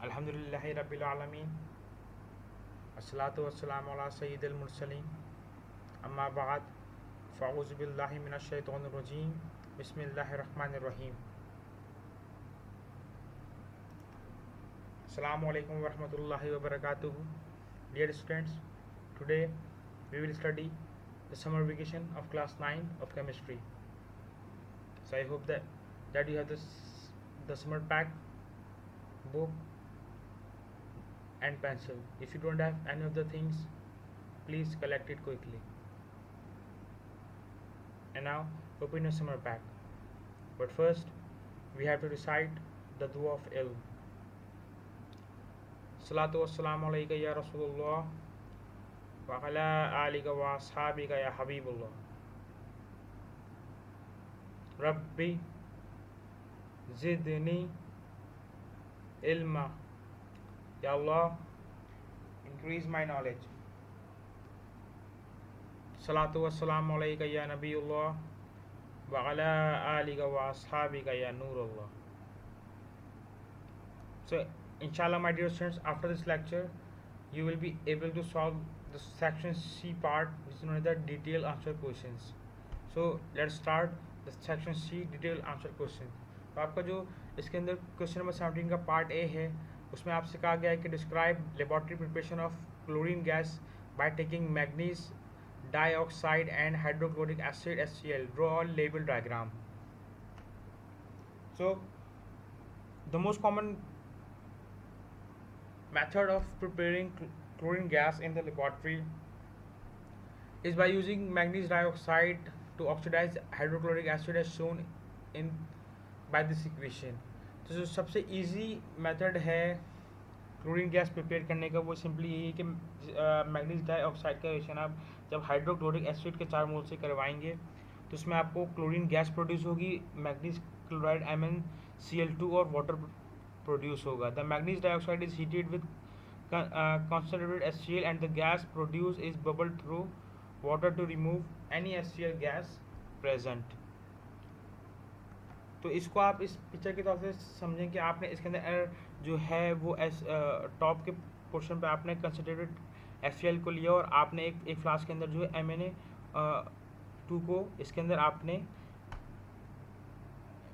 अल्हम्दुलिल्लाहि रब्बिल आलमीन अस्सलातु वस्सलामु अला सय्यिदिल मुरसलीन अम्मा बाद फ़अऊज़ु बिल्लाहि मिनश शैतानिर रजीम बिस्मिल्लाहिर रहमानिर रहीम अस्सलामु अलैकुम व रहमतुल्लाहि व बरकातुहू. Dear students, today we will study the summer vacation of class 9 of chemistry. So I hope that you have the summer pack, book and pencil. If you don't have any of the things, please collect it quickly. And now open your summer pack. But first, we have to recite the dua of ilm. Salatu wassalamu alayka ya Rasulullah wa ala alika wa ashabika ya Habibullah. Rabbi zidni ilma. Ya Allah, increase my knowledge. Salatu wassalamu alayka ya Nabiullah wa ala alika wa ashabika ya Nurullah. So inshallah, my dear students, after this lecture you will be able to solve the section C part, which is known as the detailed answer questions. So let's start the section C, detailed answer question. तो आपका जो इसके अंदर question number 17 का part A है, उसमें आपसे कहा गया है कि describe laboratory preparation of chlorine gas by taking manganese dioxide and hydrochloric acid HCl. Draw a label diagram. So the most common method of preparing chlorine gas in the laboratory is by using manganese dioxide to oxidize hydrochloric acid as shown in by this equation. तो जो सबसे easy method है chlorine gas prepare करने का वो simply यही है कि मैग्नीज डाइऑक्साइड का रिएक्शन आप जब हाइड्रोक्लोरिक एसिड के 4 मोल से करवाएंगे तो उसमें आपको क्लोरीन गैस प्रोड्यूस होगी, मैग्नीज क्लोराइड MnCl2 और वाटर प्रोड्यूस होगा. The manganese dioxide is heated with concentrated HCl and the gas produced is bubbled through water to remove any HCl gas present. तो इसको आप इस पिक्चर के तौर से समझें कि आपने इसके अंदर जो है वो टॉप के पोर्शन पे आपने कंसनट्रेटेड HCl को लिया और आपने एक फ्लास्क के अंदर जो है MnA2 को इसके अंदर आपने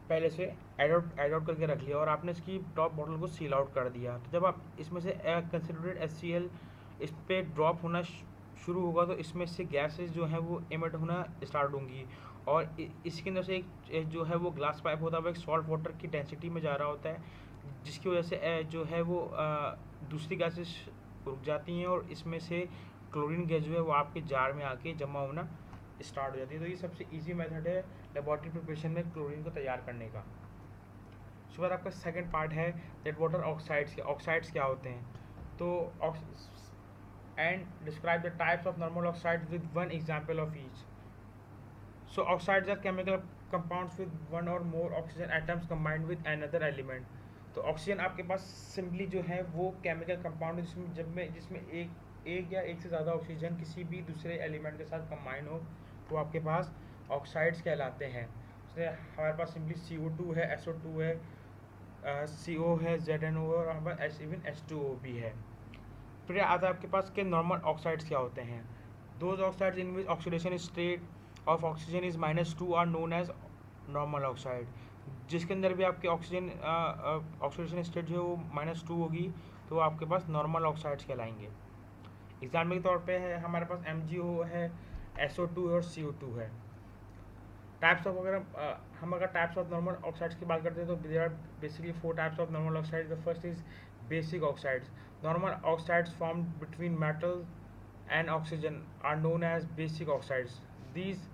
पहले से ऐड आउट करके रख लिया और आपने इसकी टॉप बॉटल को सील आउट कर दिया. तो जब आप इसमें से कंसनट्रेटेड HCl इस पर ड्रॉप होना शुरू होगा तो इसमें से गैसेस जो हैं वो एमिट होना स्टार्ट होंगी और इसके अंदर से एक जो है वो ग्लास पाइप होता है वो एक सॉल्ट वाटर की डेंसिटी में जा रहा होता है, जिसकी वजह से जो है वो दूसरी गैसेस रुक जाती हैं और इसमें से क्लोरीन गैस जो है वो आपके जार में आके जमा होना स्टार्ट हो जाती है. तो ये सबसे इजी मेथड है लेबोरेटरी प्रिपरेशन में क्लोरीन को तैयार करने का. उसके बाद आपका सेकंड पार्ट है दैट वाटर ऑक्साइड्स. ऑक्साइड्स क्या होते हैं? तो and describe the types of normal oxides with one example of each. So oxides are chemical compounds with one or more oxygen atoms combined with another element. तो oxygen आपके पास simply जो है वो केमिकल कंपाउंड है जिसमें एक या एक से ज़्यादा ऑक्सीजन किसी भी दूसरे एलिमेंट के साथ कंबाइन हो तो आपके पास ऑक्साइड्स कहलाते हैं. जैसे हमारे पास सिंपली CO2 है, SO2 है, CO है, ZNO है और हमारे पास इवन H2O भी है. फिर आता है आपके पास के नॉर्मल ऑक्साइड्स क्या होते हैं. Those oxides in which oxidation state of oxygen is -2 are known as normal oxide. जिसके अंदर भी आपके ऑक्सीडेशन स्टेट जो है वो -2 होगी तो आपके पास नॉर्मल ऑक्साइड्स कहलाएंगे. एग्जाम्पल के तौर पे है हमारे पास MgO है, SO2 है और CO2 है. टाइप्स ऑफ हम अगर टाइप्स ऑफ नॉर्मल ऑक्साइड्स की बात करते हैं तो there are basically 4 types of normal oxides. The first is basic oxides. Normal oxides formed between metal and oxygen are known as basic oxides. These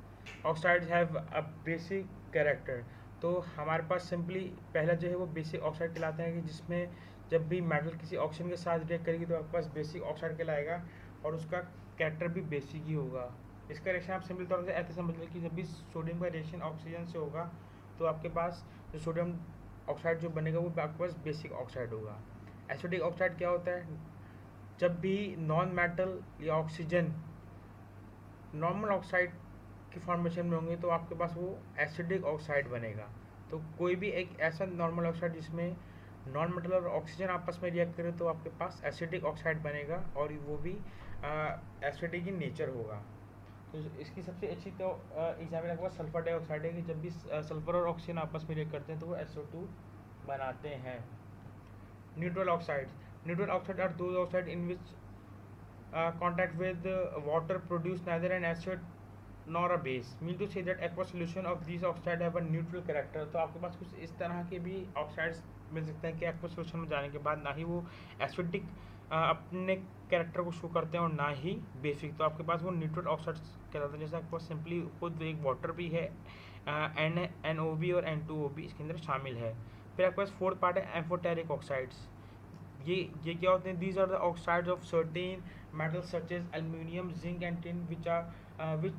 oxides have a basic character. तो हमारे पास simply पहला जो है वो basic oxide कहलाते हैं कि जिसमें जब भी मेटल किसी ऑक्सीजन के साथ रिएक्ट करेगी तो आपके पास बेसिक ऑक्साइड कहलाएगा और उसका कैरेक्टर भी बेसिक ही होगा. इसका रिएक्शन आप सिंपल तौर से ऐसे समझ लें कि जब भी सोडियम का रिएक्शन ऑक्सीजन से होगा तो आपके पास जो सोडियम ऑक्साइड जो बनेगा वो आपके पास बेसिक ऑक्साइड होगा. एसिडिक ऑक्साइड क्या होता है? जब भी नॉन मेटल या ऑक्सीजन नॉर्मल ऑक्साइड की फॉर्मेशन में होंगे तो आपके पास वो एसिडिक ऑक्साइड बनेगा. तो कोई भी एक ऐसा नॉर्मल ऑक्साइड जिसमें नॉन मेटल और ऑक्सीजन आपस में रिएक्ट करें तो आपके पास एसिडिक ऑक्साइड बनेगा और वो भी एसिडिक इन नेचर होगा। तो इसकी सबसे अच्छी तो एग्जाम्पल आपके पास सल्फर डाइऑक्साइड है कि जब भी सल्फर और ऑक्सीजन आपस में रिएक्ट करते हैं तो वो SO2 बनाते हैं। Neutral oxides, neutral oxide are those oxide in which contact with water produce neither an acid nor a base, mean to say that aqueous solution of these oxide have a neutral character। तो आपके पास कुछ इस तरह के भी oxides मिल सकते हैं कि aqueous solution में जाने के बाद ना ही वो एसिडिक अपने कैरेक्टर को शो करते हैं और ना ही बेसिक, तो आपके पास वो न्यूट्रल ऑक्साइड्स कहलाते हैं। जैसे आपके पास सिंपली खुद एक वाटर भी है, NaOB और N2O भी इसके अंदर शामिल है। फिर आपके पास फोर्थ पार्ट है एम्फोटेरिक ऑक्साइड्स। ये क्या होते हैं? These are the oxides of certain metals such as aluminium, zinc and tin which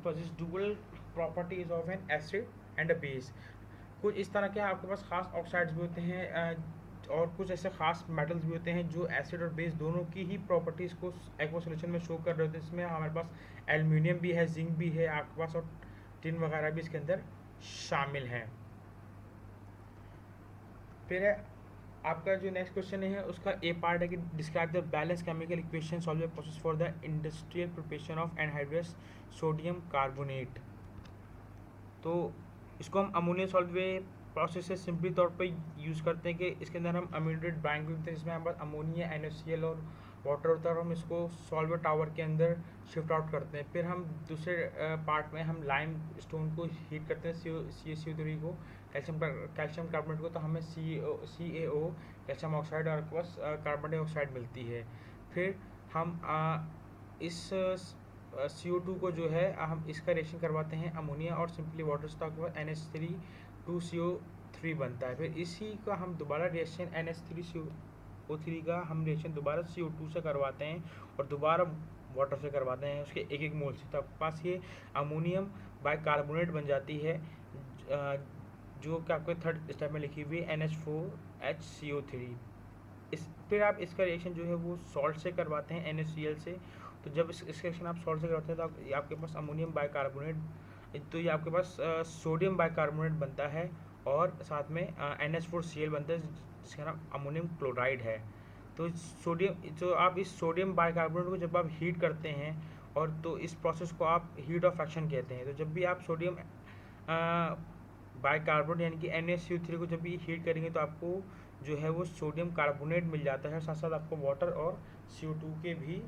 possess dual properties of an acid and a base। कुछ इस तरह के आपके पास खास ऑक्साइड्स भी होते हैं और कुछ ऐसे खास मेटल्स भी होते हैं जो एसिड और बेस दोनों की ही प्रॉपर्टीज़ को एक्वा सॉल्यूशन में शो कर रहे होते हैं। इसमें हमारे पास एल्यूमिनियम भी है, जिंक भी है आपके पास और टिन वगैरह भी इसके अंदर शामिल हैं। फिर है आपका जो नेक्स्ट क्वेश्चन है उसका ए पार्ट है कि describe the balance chemical equation solve process for the industrial preparation of anhydrous sodium carbonate. तो इसको हम अमोनिया सॉल्वे प्रोसेस से सिंपली तौर पे यूज़ करते हैं कि इसके अंदर हम अम्यूनेटेड ब्राइन होते हैं जिसमें हमारे पास अमोनिया NaCl और वाटर होता है और हम इसको सॉल्वर टावर के अंदर शिफ्ट आउट करते हैं। फिर हम दूसरे पार्ट में हम लाइम स्टोन को हीट करते हैं, CaCO3 को, कैल्शियम कार्बोनेट को, तो हमें CaO कैल्शियम ऑक्साइड और आपके पास कार्बन डाइऑक्साइड मिलती है। फिर हम इस CO2 को जो है हम इसका रिएक्शन करवाते हैं अमोनिया और सिंपली वाटर से, तो आपके पास NH3 बनता है। फिर इसी का हम दोबारा रिएक्शन NH3CO3 का हम रिएक्शन दोबारा CO2 से करवाते हैं और दोबारा वाटर से करवाते हैं उसके एक मोल से, तो आपके पास ये अमोनियम बाइकार्बोनेट बन जाती है जो कि आपके थर्ड स्टेप में लिखी हुई है NH4HCO3। फिर आप इसका रिएक्शन जो है वो सॉल्ट से करवाते हैं NaCl से। तो जब इस रिएक्शन आप सॉल्ट से करते हैं तो आपके पास अमोनियम बाइकार्बोनेट, तो ये आपके पास सोडियम बाइकार्बोनेट बनता है और साथ में NH4Cl बनता है जिसका नाम अमोनियम क्लोराइड है। तो आप इस सोडियम बाइकार्बोनेट को जब आप हीट करते हैं और तो इस प्रोसेस को आप हीट ऑफ एक्शन कहते हैं। तो जब भी आप सोडियम बाइकार्बोनेट यानी कि NaCO3 को जब भी हीट करेंगे तो आपको जो है वो सोडियम कार्बोनेट मिल जाता है, साथ साथ आपको वाटर और CO2 के भी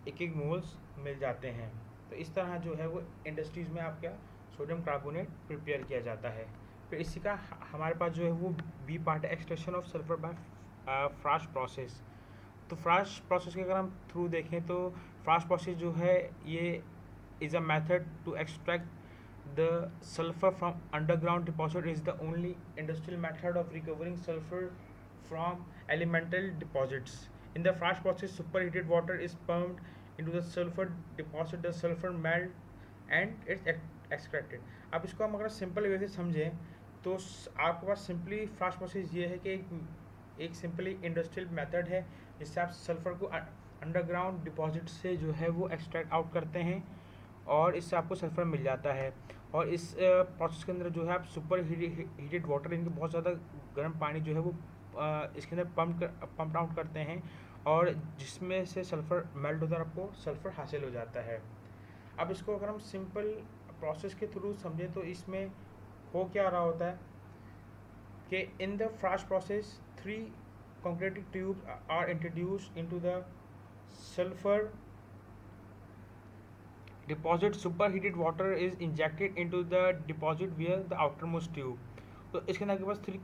एक मोल्स मिल जाते हैं। तो इस तरह जो है वो इंडस्ट्रीज़ में आपका सोडियम कार्बोनेट प्रिपेयर किया जाता है। फिर इसी का हमारे पास जो है वो बी पार्ट है extraction of sulphur by Frasch process. तो फ्राश प्रोसेस के अगर हम थ्रू देखें तो फ्राश प्रोसेस जो है ये is a method to extract the sulfur from underground deposit is the only industrial method of recovering sulfur from elemental deposits. In the flash process, superheated water is pumped into the sulfur deposit, the sulfur melt and it's extracted। अब इसको हम अगर simple way से समझें तो आपके पास simply flush process ये है कि एक सिंपली इंडस्ट्रियल मेथड है जिससे आप सल्फर को अंडरग्राउंड डिपॉजिट से जो है वो एक्सट्रैक्ट आउट करते हैं और इससे आपको सल्फर मिल जाता है। और इस प्रोसेस के अंदर जो है आप सुपर हीटेड वाटर, इनके बहुत ज़्यादा गर्म पानी जो है वो इसके अंदर पंप आउट करते हैं और जिसमें से सल्फ़र मेल्ट होता है, आपको सल्फ़र हासिल हो जाता है। अब इसको अगर हम सिंपल प्रोसेस के थ्रू समझें तो इसमें हो क्या रहा होता है कि in the Frasch process 3 concretic tubes are introduced into the sulfur deposit, superheated water is injected into the deposit via the outermost tube। तो इसके अंदर आपके पास 3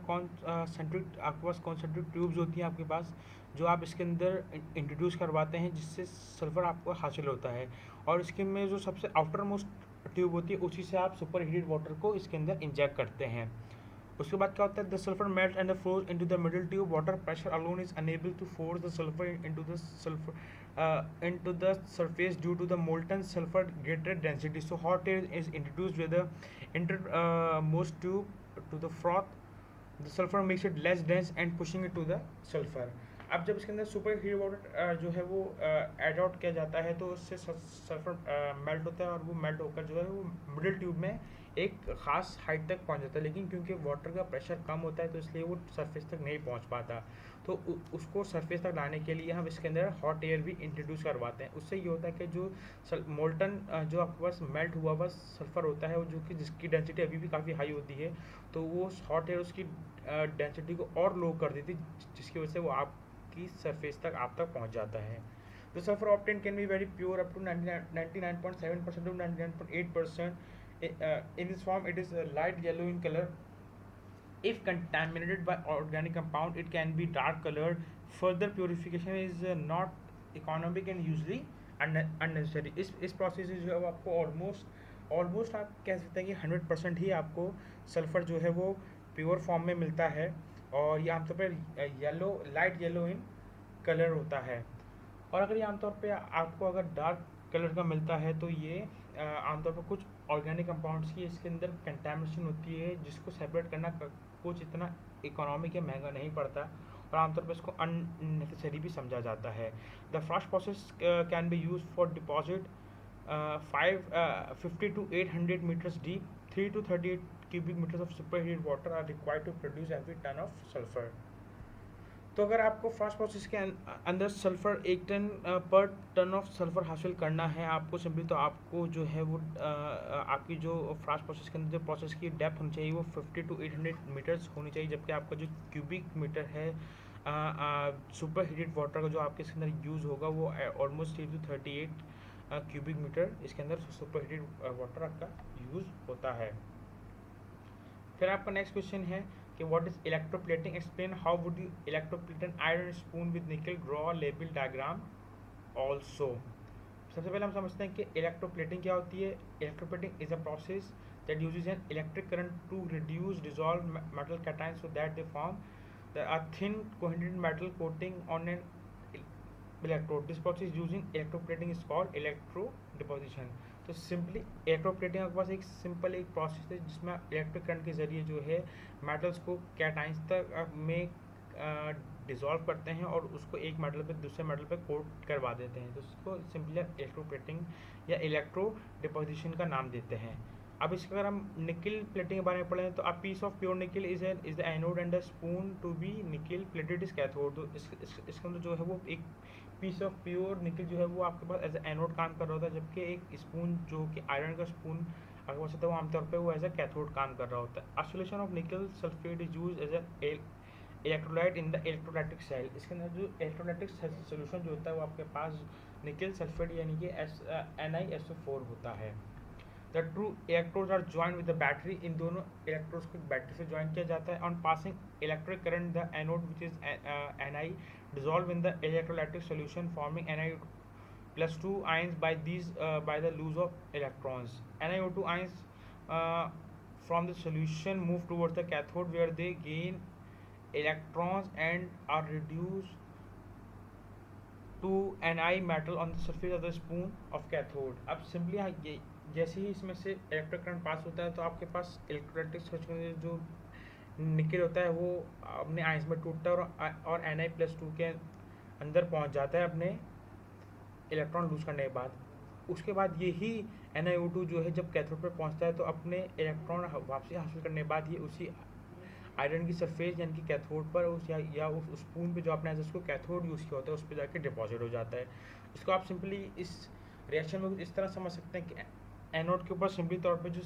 कॉन्सेंट्रिक आपके पास कॉन्सेंट्रिक ट्यूब्स होती हैं आपके पास जो आप इसके अंदर इंट्रोड्यूस करवाते हैं जिससे सल्फर आपको हासिल होता है। और इसके में जो सबसे आउटर मोस्ट ट्यूब होती है उसी से आप सुपर हीटेड वाटर को इसके अंदर इंजेक्ट करते हैं। उसके बाद क्या होता है, the sulphur melt and flows into the middle tube, water pressure alone is unable to force the sulphur into the surface due to the molten sulfur greater density, so hot air is introduced with the innermost tube to the froth, the sulfur makes it less dense and pushing it to the sulfur। अब जब इसके अंदर super heat water जो है वो add out किया जाता है तो उससे सल्फर मेल्ट होता है और वो मेल्ट होकर जो है वो मिडिल ट्यूब में एक ख़ास हाइट तक पहुंच जाता है, लेकिन क्योंकि वाटर का प्रेशर कम होता है तो इसलिए वो सरफेस तक नहीं पहुंच पाता। तो उसको सरफेस तक लाने के लिए हम इसके अंदर हॉट एयर भी इंट्रोड्यूस करवाते हैं। उससे ये होता है कि जो मोल्टन जो आपके पास मेल्ट हुआ हुआ सल्फ़र होता है, वो जो कि जिसकी डेंसिटी अभी भी काफ़ी हाई होती है, तो वो हॉट एयर उसकी डेंसिटी को और लो कर देती है, जिसकी वजह से वो आपकी सरफेस तक आप तक पहुँच जाता है। The sulfur obtained can be very pure up to 99.7% to 99.8%. In this form, it is light yellow in color. If contaminated by organic compound, it can be dark colored. Further purification is not economic and usually unnecessary. इस process से जो है आपको almost आप कह सकते हैं कि 100% ही आपको सल्फ़र जो है वो प्योर फॉर्म में मिलता है, और ये आमतौर पर yellow, light yellow in colour होता है। और अगर ये आमतौर पे आपको अगर डार्क कलर का मिलता है तो ये आमतौर पर कुछ ऑर्गेनिक कंपाउंड्स की इसके अंदर कंटेमिनेशन होती है, जिसको सेपरेट करना कुछ इतना इकोनॉमिक या महंगा नहीं पड़ता, और आमतौर पर इसको अननेसेसरी भी समझा जाता है। The first process can be use for deposit 50 to 800 meters deep, 3 to 38 cubic meters of superheated water are required to produce every ton of sulfur. तो अगर आपको फर्स्ट प्रोसेस के अंदर सल्फ़र 1 टन पर टन ऑफ सल्फ़र हासिल करना है आपको सिंपली, तो आपको जो है वो आपकी जो फर्स्ट प्रोसेस के अंदर जो प्रोसेस की डेप्थ होनी चाहिए वो 50 to 800 मीटर्स होनी चाहिए, जबकि आपका जो क्यूबिक मीटर है सुपर हीटेड वाटर का जो आपके इसके अंदर यूज़ होगा वो ऑलमोस्ट 3 to 38 क्यूबिक मीटर इसके अंदर सुपर हीटेड वाटर आपका यूज़ होता है। फिर आपका नेक्स्ट क्वेश्चन है कि what is electroplating, explain how would you electroplate an iron spoon with निकल, ड्रॉ लेबल डायग्राम ऑल्सो। सबसे पहले हम समझते हैं कि इलेक्ट्रोप्लेटिंग क्या होती है। Electroplating is a process that uses an electric current to reduce dissolve metal cation so that they form a thin coherent metal coating on an electrode. This process using electroplating is called electro deposition. तो simply electroplating आपके पास एक simple एक process है जिसमें electric current के ज़रिए जो है मेटल्स को कैटाइंस तक में डिज़ोल्व करते हैं और उसको एक मेटल पे दूसरे मेटल पे कोट करवा देते हैं, तो उसको सिंपली इलेक्ट्रोप्लेटिंग या इलेक्ट्रो डिपोजिशन का नाम देते हैं। अब इसका अगर हम निकल प्लेटिंग के बारे में पढ़ें तो a piece of pure nickel is the anode and the spoon to be nickel plated is cathode. तो इसके अंदर जो है वो एक पीस ऑफ प्योर निकल जो है वो आपके पास एज एनोड काम कर रहा होता है, जबकि एक स्पून जो कि आयरन का स्पून आपके पास होता है वो आमतौर पर वो एज अ कैथोड काम कर रहा होता है। A solution of nickel sulphate is use as a electrolyte in the electrolytic cell. इसके अंदर जो इलेक्ट्रोलाइटिक सोल्यूशन जो होता है वो आपके पास निकल सल्फेट यानी कि NiSO4 होता है। The two electrodes are join with the battery. इन दोनों इलेक्ट्रोड्स को बैटरी से ज्वाइन किया जाता है। On passing electric current the anode which is Ni dissolve in the electrolytic solution forming Ni+2 ions by the loss of electrons. NiO2 ions from the solution move towards the cathode where they gain electrons and are reduced to Ni metal on the surface of the spoon of cathode. अब simply जैसे ही इसमें से electric current pass होता है तो आपके पास electrolytic solution जो निकल होता है वो अपने आयंस में टूटता है और Ni+2 के अंदर पहुंच जाता है अपने इलेक्ट्रॉन लूज करने के बाद। उसके बाद यही NiO2 जो है जब कैथोड पर पहुंचता है तो अपने इलेक्ट्रॉन वापसी हासिल करने के बाद ये उसी आयरन की सरफेस यानी कि कैथोड पर या उस स्पून पे जो आपने उसको कैथोड यूज़ किया होता है उस पर जाके डिपॉजिट हो जाता है। इसको आप सिंपली इस रिएक्शन में इस तरह समझ सकते हैं कि एनोड के ऊपर सिंपली तौर पे जो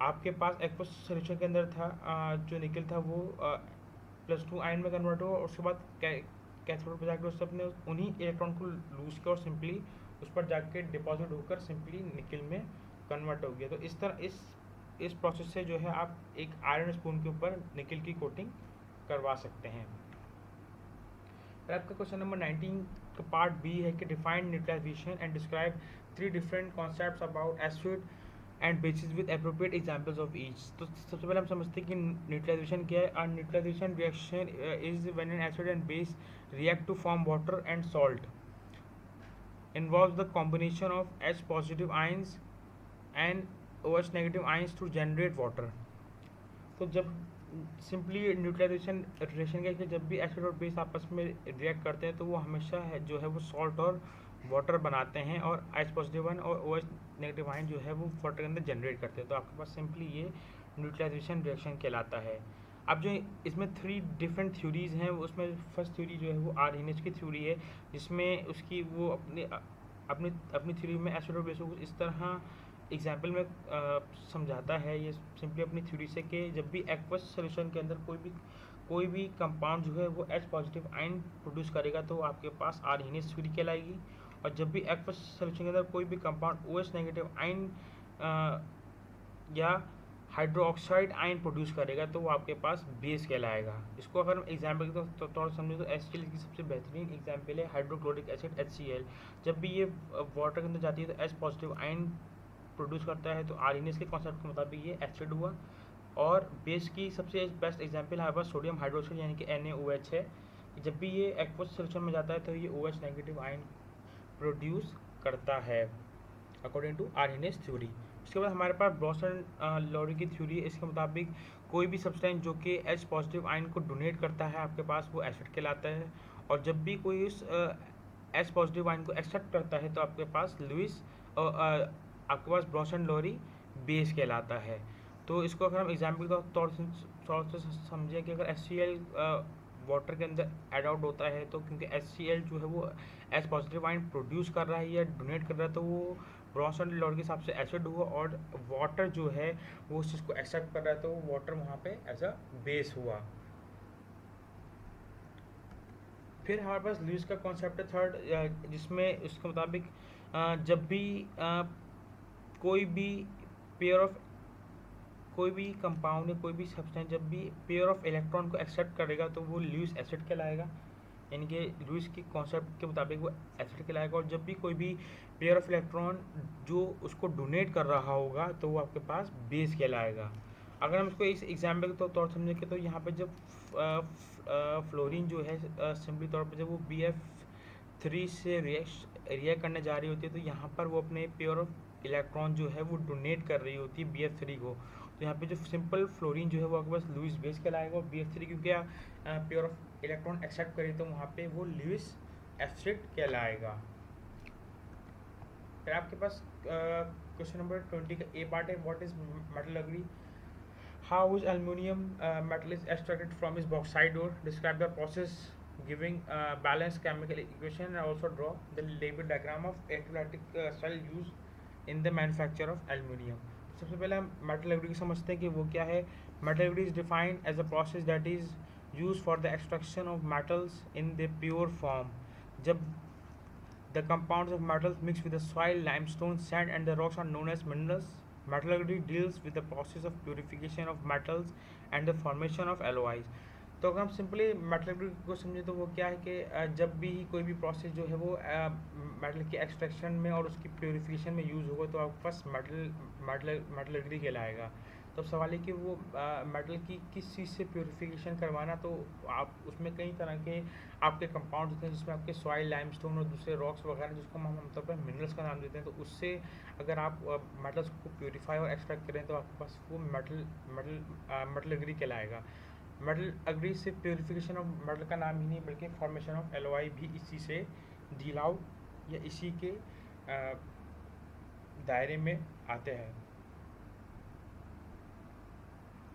आपके पास एक्वस सोल्यूशन के अंदर था जो निकल था वो +2 आयन में कन्वर्ट हुआ और उसके बाद कैथोड पर जाकर उससे अपने उन्हीं इलेक्ट्रॉन को लूज किया और सिंपली उस पर जाके डिपॉजिट होकर सिंपली निकल में कन्वर्ट हो गया। तो इस तरह इस प्रोसेस से जो है आप एक आयरन स्पून के ऊपर निकल की कोटिंग करवा सकते हैं। फिर आपका क्वेश्चन नंबर 19 का पार्ट बी है कि define neutralisation and describe 3 different concepts about acid and basis with appropriate examples of each. तो सबसे पहले हम समझते हैं कि न्यूट्रलाइजेशन क्या है। और neutralisation reaction is when an acid and base react to form water and salt, involves the combination of H positive ions and OH negative ions to generate water। तो जब सिंपली न्यूट्रलाइजेशन रिएक्शन क्या है कि जब भी acid और base आपस में रिएक्ट करते हैं तो वो हमेशा है जो है वो सॉल्ट और वाटर बनाते हैं और H पॉजिटिव वन और OH नेगेटिव आयन जो है वो वाटर के अंदर जनरेट करते हैं। तो आपके पास सिंपली ये न्यूट्रलाइजेशन रिएक्शन कहलाता है। अब जो इसमें 3 डिफरेंट थ्योरीज हैं, उसमें फर्स्ट थ्योरी जो है वो आर्हेनियस की थ्योरी है, जिसमें उसकी वो अपनी अपनी थ्योरी में एसिड और बेस को इस तरह एग्जाम्पल में समझाता है ये सिंपली अपनी थ्योरी से कि जब भी एक्वस सोल्यूशन के अंदर कोई भी कंपाउंड जो है वो H पॉजिटिव आयन प्रोड्यूस करेगा तो आपके पास आर्हेनियस थ्योरी कहलाएगी। और जब भी एक्वस सोल्यूशन के अंदर कोई भी कंपाउंड OH नेगेटिव आयन या हाइड्रोक्साइड आयन प्रोड्यूस करेगा तो वो आपके पास बेस कहलाएगा। इसको अगर हम एग्जाम्पल के तौर से समझें तो HCl की सबसे बेहतरीन एग्जाम्पल है हाइड्रोक्लोरिक एसिड HCl। जब भी ये वाटर के अंदर जाती है तो H पॉजिटिव आयन प्रोड्यूस करता है, तो आर्हेनियस के कॉन्सेप्ट के मुताबिक ये एसिड हुआ। और बेस की सबसे बेस्ट एग्जाम्पल हमारे पास सोडियम हाइड्रोक्साइड यानी कि NaOH है। जब भी ये एक्वस सोल्यूशन में जाता है तो ये OH नेगेटिव आयन प्रोड्यूस करता है अकॉर्डिंग टू आर्हेनियस थ्योरी। उसके बाद हमारे पास ब्रॉसन लॉरी की थ्योरी है। इसके मुताबिक कोई भी सब्सटेंस जो कि H पॉजिटिव आयन को डोनेट करता है आपके पास वो एसिड कहलाता है। और जब भी कोई इस H पॉजिटिव आयन को एक्सेप्ट करता है तो आपके पास आपके पास ब्रॉसन लॉरी बेस कहलाता है। तो इसको अगर हम एग्जाम्पल के तौर से समझें कि अगर HCl वाटर के अंदर एड आउट होता है तो क्योंकि HCl जो है वो H पॉजिटिव आयन प्रोड्यूस कर रहा है या डोनेट कर रहा है तो वो ब्रॉसन लॉ के हिसाब से एसिड हुआ। और वाटर जो है वो उस चीज़ को एक्सेप्ट कर रहा है तो वाटर वहाँ पे एज अ बेस हुआ। फिर हमारे पास लुईस का कॉन्सेप्ट है थर्ड, जिसमें उसके मुताबिक जब भी कोई भी पेयर ऑफ कोई भी कंपाउंड या कोई भी सब्सटेंस जब भी पेयर ऑफ इलेक्ट्रॉन को एक्सेप्ट करेगा तो वो लुईस एसिड कहलाएगा, यानी कि लुईस के कॉन्सेप्ट के मुताबिक वो एसिड कहलाएगा। और जब भी कोई भी पेयर ऑफ इलेक्ट्रॉन जो उसको डोनेट कर रहा होगा तो वो आपके पास बेस कहलाएगा। अगर हम इसको इस एग्जाम्पल के तौर समझें तो यहाँ पे जब फ्लोरीन जो है सिंपली तौर पर जब वो BF3 से रिएक्ट करने जा रही होती है तो यहाँ पर वो अपने पेयर ऑफ इलेक्ट्रॉन जो है वो डोनेट कर रही होती है BF3 को। तो यहाँ पे जो सिंपल फ्लोरीन जो है वो आपके पास लुईस बेस कहलाएगा। और BF3 क्योंकि पेयर ऑफ इलेक्ट्रॉन एक्सेप्ट करे तो वहाँ पे वो लुईस एसिड कहलाएगा। फिर आपके पास क्वेश्चन नंबर 20 का ए पार्ट है, what is metallurgy. How is aluminium metal is extracted from its bauxite ore? Describe the process giving balanced chemical equation and also draw the label diagram of electrolytic cell used in the manufacture of aluminium. सबसे पहले हम metallurgy की समझते हैं कि वो क्या है। Metallurgy is defined as a process that is used for the extraction of metals in their pure form. जब the compounds of metals mixed with the soil, limestone, sand and the rocks are known as minerals. Metallurgy deals with the process of purification of metals and the formation of alloys. तो अगर हम simply metallurgy को समझें तो वो क्या है कि जब भी कोई भी प्रोसेस जो है वो मेटल के एक्सट्रैक्शन में और उसकी प्योरीफिकेशन में यूज़ होगा तो आपके पास मेटलर्जी कहलाएगा। तो सवाल है कि वो मेटल की किस चीज़ से प्योरीफिकेशन करवाना, तो आप उसमें कई तरह के आपके कंपाउंड होते हैं जिसमें आपके सॉइल, लाइमस्टोन और दूसरे रॉक्स वगैरह जिसको हम आमतौर पर मिनरल्स का नाम देते हैं, तो उससे अगर आप मेटल्स को प्योरीफाई और एक्सट्रैक्ट करें तो आपके पास वो मेटलर्जी कहलाएगा। मेटलर्जी से प्योरीफिकेशन ऑफ मेटल का नाम ही नहीं बल्कि फॉर्मेशन ऑफ एलॉय भी इसी से डील आउट या इसी के दायरे में आते हैं।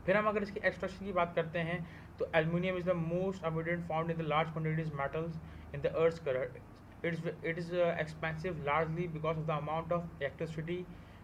फिर हम अगर इसकी एक्सट्रैक्शन की बात करते हैं तो aluminium is the most abundant found in the large quantities metals in the earth colour. It is expensive largely because of the amount of electricity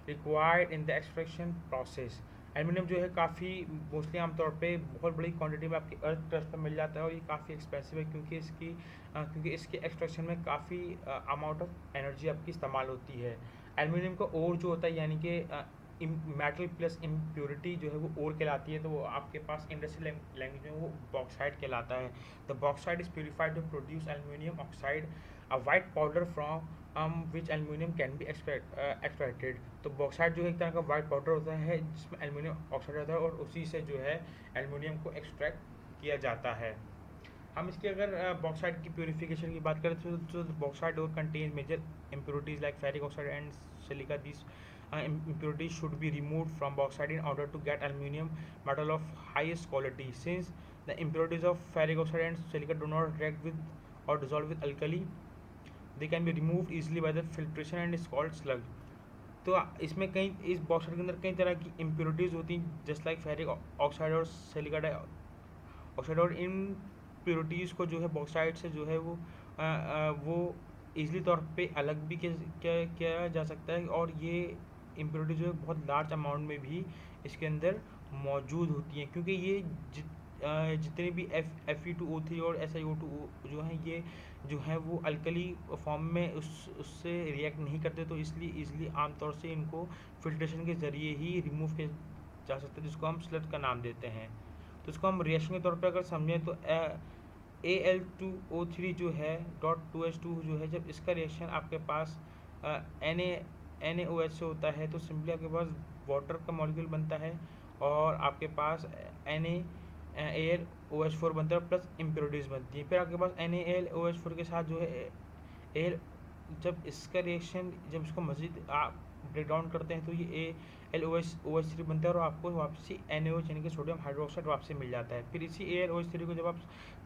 required in the extraction process. Aluminium जो है काफ़ी mostly आमतौर पे बहुत बड़ी quantity में आपकी earth crust पर मिल जाता है और ये काफ़ी एक्सपेंसिव है क्योंकि इसके एक्सट्रैक्शन में काफ़ी अमाउंट ऑफ एनर्जी आपकी इस्तेमाल होती है। एल्युमिनियम का ओर जो होता है यानी कि मेटल प्लस इम्प्योरिटी जो है वो ओर कहलाती है, तो वो आपके पास इंडस्ट्रियल लैंग्वेज में वो बॉक्साइड कहलाता है। The bauxite is purified to produce aluminium oxide, a white powder from which aluminium can be extracted. तो बॉक्साइड जो है एक तरह का वाइट पाउडर होता है जिसमें एल्युमिनियम ऑक्साइड होता है और उसी से जो है एल्युमिनियम को एक्सट्रैक्ट किया जाता है। हम इसकी अगर बॉक्साइड की प्योरीफिकेशन की बात करें तो बॉक्साइड और contain major impurities like ferric oxide and silica. These impurities should be removed from bauxite in order to get aluminium metal of highest quality. Since the impurities of ferric oxide and silica do not react with or dissolve with alkali, they can be removed easily by the filtration and is called sludge. तो इसमें कई इस bauxite के अंदर कई तरह की impurities होती हैं, जस्ट लाइक फेरिक ऑक्साइड और सिलिका डाइऑक्साइड, और इन प्योरिटीज़ को जो है बॉक्साइट से जो है वो ईजिली तौर पे अलग भी किया जा सकता है, और ये इम्प्योरिटी जो है बहुत लार्ज अमाउंट में भी इसके अंदर मौजूद होती हैं, क्योंकि ये जितने भी Fe2O3 और SiO2 जो हैं, ये जो है वो अल्कली फॉर्म में उससे रिएक्ट नहीं करते, तो इसलिए ईजिली आमतौर से इनको फिल्ट्रेशन के ज़रिए ही रिमूव किया जा सकता है, जिसको हम स्लट का नाम देते हैं। तो इसको हम रिएक्शन के तौर पे अगर समझें तो Al2O3 जो है .2H2 जो है, जब इसका रिएक्शन आपके पास NaOH से होता है, तो सिंपली आपके पास वाटर का मॉलिक्यूल बनता है, और आपके पास NaAlOH4 बनता है, प्लस इम्प्योरिटीज़ बनती है। फिर आपके पास NaAlOH4 के साथ जो है एल, जब इसका रिएक्शन जब इसको मज़ीद आप ब्रेक डाउन करते हैं, तो ये AlOH3 बनता है, और आपको वापसी NaOH यानी कि सोडियम हाइड्रोक्साइड वापसी मिल जाता है। फिर इसी AlOH3 को जब आप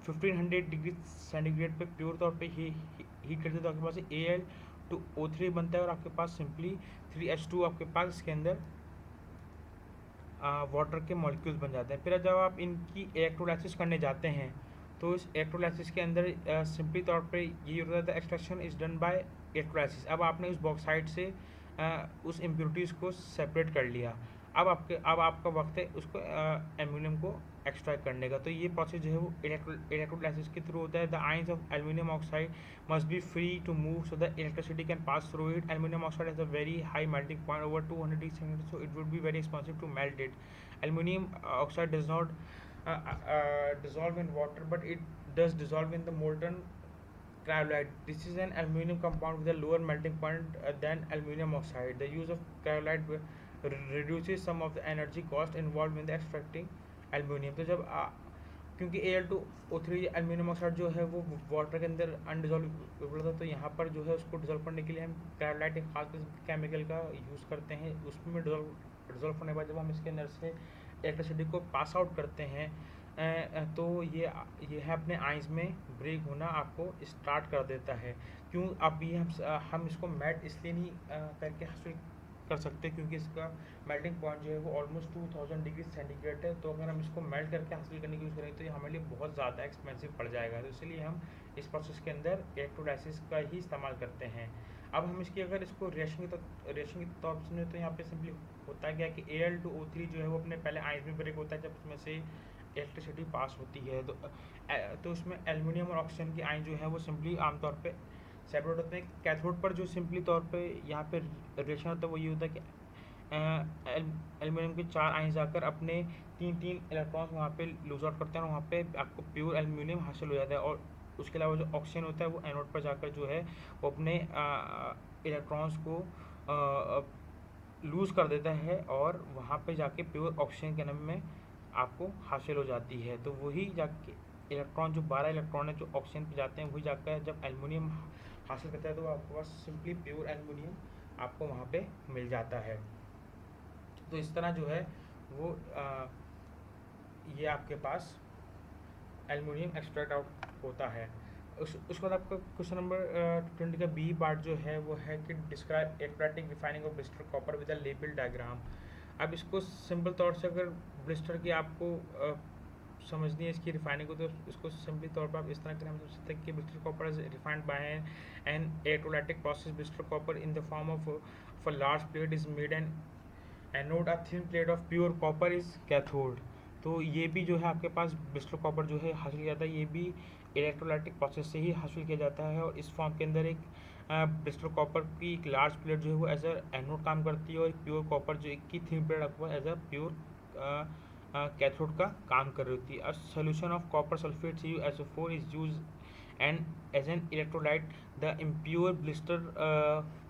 1500 डिग्री सेंटीग्रेड पे प्योर तौर पे हीट करते हैं, तो आपके पास Al2O3 बनता है, और आपके पास सिंपली 3H2 आपके पास इसके अंदर वाटर के मॉलिक्यूल्स बन जाते हैं। फिर जब आप इनकी इलेक्ट्रोलाइसिस करने जाते हैं, तो इस इलेक्ट्रोलाइसिस के अंदर सिंपली तौर पे ये होता है, the extraction is done by electrolysis. अब आपने उस बॉक्साइट से उस इम्प्योरिटीज़ को सेपरेट कर लिया, अब आपका वक्त है उसको एल्यूमिनियम को एक्सट्रैक्ट करने का। तो ये प्रोसेस जो है वो इलेक्ट्रोलाइसिस के थ्रू होता है। The ions of aluminium oxide must be free to move so the electricity can pass through it. Aluminium oxide has a very high melting point over 200 degree centigrade, so it would be very expensive to melt it. Aluminum oxide does not dissolve in water, but it does dissolve in the molten cryolite. This is an aluminum compound with a lower melting point than aluminum oxide. The use of cryolite reduces some of the energy cost involved in the extracting aluminum. तो जब क्योंकि Al2O3 aluminium oxide जो है वो water के अंदर अनडिजॉल्वेबल था, तो यहाँ पर जो है उसको डिजोल्व करने के लिए हम क्रायोलाइट एक खास केमिकल का यूज़ करते हैं। उसमें डिजोल्व होने के बाद जब हम इसके अंदर से इलेक्ट्रिसिटी को पास आउट करते हैं, तो ये है अपने आइंस में ब्रेक होना आपको स्टार्ट कर देता है। क्यों अब ये हम इसको मेल्ट इसलिए नहीं करके हासिल कर सकते, क्योंकि इसका मेल्टिंग पॉइंट जो है वो ऑलमोस्ट 2000 डिग्री सेंटीग्रेड है। तो अगर हम इसको मेल्ट करके हासिल करने की कोशिश करें, तो ये हमारे लिए बहुत ज़्यादा एक्सपेंसिव पड़ जाएगा। तो इसलिए हम इस प्रोसेस के अंदर इलेक्ट्रोलाइसिस का ही इस्तेमाल करते हैं। अब हम इसकी अगर इसको रिएक्शन के तौर पर सुने, तो यहाँ पे सिंपली होता है क्या कि Al2O3 जो है वो अपने पहले आइंस में ब्रेक होता है, जब उसमें से इलेक्ट्रिसिटी पास होती है, तो उसमें एल्यूमिनियम और ऑक्सीजन की आयन जो है वो सिंपली आमतौर पे सेपरेट होते हैं। कैथोड पर जो सिंपली तौर पे यहाँ पे रिएक्शन होता है वो ये होता है कि एल्यूमिनियम के 4 आयन जाकर अपने 3 इलेक्ट्रॉन्स वहाँ पे लूज आउट करते हैं, और वहाँ पे आपको प्योर एल्यूमिनियम हासिल हो जाता है। और उसके अलावा जो ऑक्सीजन होता है वो एनोड पर जाकर जो है वो अपने इलेक्ट्रॉन्स को लूज़ कर देता है, और वहाँ पे जाके प्योर ऑक्सीजन के नाम में आपको हासिल हो जाती है। तो वही जाके इलेक्ट्रॉन जो 12 इलेक्ट्रॉन है जो ऑक्सीजन पे जाते हैं, वही जाकर जब एल्यूमिनियम हासिल करता है, तो आपके पास सिंपली प्योर एल्यूमिनियम आपको वहाँ पे मिल जाता है। तो इस तरह जो है वो ये आपके पास एल्यूमिनियम एक्सट्रैक्ट आउट होता है। उसके बाद आपका क्वेश्चन नंबर 20 का बी पार्ट जो है वो है कि describe aquatic refining of blister copper with a label diagram. अब इसको सिंपल तौर से अगर ब्लिस्टर की आपको समझनी है इसकी रिफाइनिंग को, तो इसको सिंपली तौर पर आप इस तरह के नाम समझ सकते हैं कि blister copper is refined by an electrolytic process. Blister copper in the form of a large plate is made an anode, a thin plate of pure copper is cathode. तो ये भी जो है आपके पास ब्लिस्टर कॉपर जो है हासिल किया जाता है, ये भी इलेक्ट्रोलाइटिक प्रोसेस से ही हासिल किया जाता है। और इस फॉर्म के अंदर एक ब्लिस्टर कॉपर की एक लार्ज प्लेट जो है वो एज अ एनोड काम करती है, और प्योर कॉपर जो एक की थिन प्लेट आपको एज अ प्योर कैथोड का काम कर रही होती है। A solution of copper sulphate CuSO4 is use and as an electrolyte. The impure blister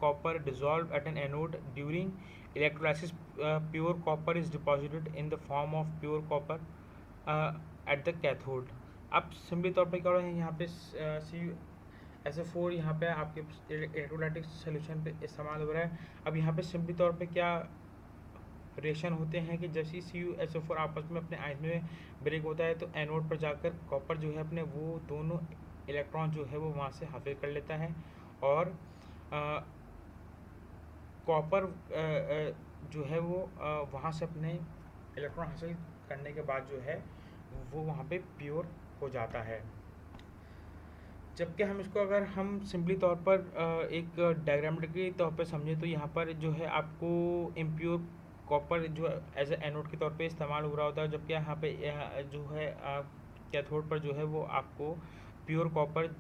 copper dissolved at an anode. During electrolysis, pure copper is deposited in the form of pure copper at the cathode. अब simply तौर पे क्या हो रहा है, यहाँ पे CuSO4 यहाँ पे आपके इलेक्ट्रोलाइटिक सोल्यूशन पे इस्तेमाल हो रहा है। अब यहाँ पे सिंपली तौर पे क्या रिएक्शन होते हैं कि जैसे CuSO4 आपस में अपने आयन में ब्रेक होता है, तो एनोड पर जाकर कॉपर जो है अपने वो दोनों इलेक्ट्रॉन जो है वो वहाँ से हासिल कर लेता है, और कॉपर जो है वो वहाँ से अपने इलेक्ट्रॉन हासिल करने के बाद जो है वो वहाँ पे प्योर हो जाता है। जबकि हम इसको अगर हम सिंपली तौर पर एक डायग्रामेटिकली तौर पे समझें तो यहाँ पर जो है आपको इम्प्योर कॉपर जो एज ए एनोड के तौर पे इस्तेमाल हो रहा होता है, जबकि यहाँ पे जो है कैथोड पर जो है वो आपको प्योर कॉपर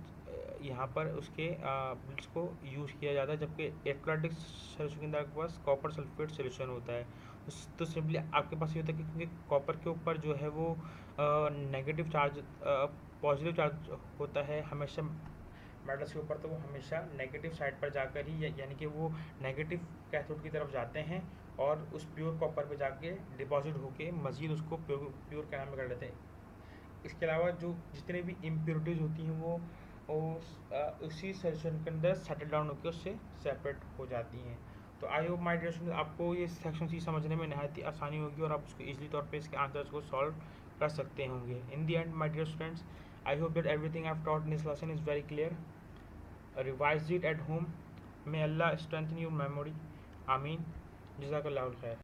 यहाँ पर उसके बिट्स को यूज़ किया जाता है, जबकि इलेक्ट्रोलाइटिक सॉल्यूशन के अंदर आपके पास कॉपर सल्फेट सोल्यूशन होता है। तो सिंपली आपके पास ये होता है कि क्योंकि कॉपर के ऊपर जो है वो नेगेटिव चार्ज पॉजिटिव चार्ज होता है हमेशा मेटल्स के ऊपर, तो वो हमेशा नेगेटिव साइड पर जाकर ही यानी कि वो नेगेटिव कैथोड की तरफ जाते हैं और उस प्योर कॉपर पे जाके डिपॉजिट होके मज़ीद उसको प्योर कैनाल में कर लेते हैं। इसके अलावा जो जितने भी इम्प्योरिटीज़ होती हैं वो उसी सेक्शन के अंदर सेटल डाउन होकर उससे सेपरेट हो जाती हैं। तो I hope my dear student आपको ये सेक्शन सी समझने में नहायत ही आसानी होगी और आप उसको ईजिली तौर पे इसके आंसर्स को सॉल्व कर सकते होंगे। In the end my dear students, I hope that everything I have taught in this lesson is very clear. Revise it at home. May Allah strengthen your memory. Ameen. Jazakallahu khair.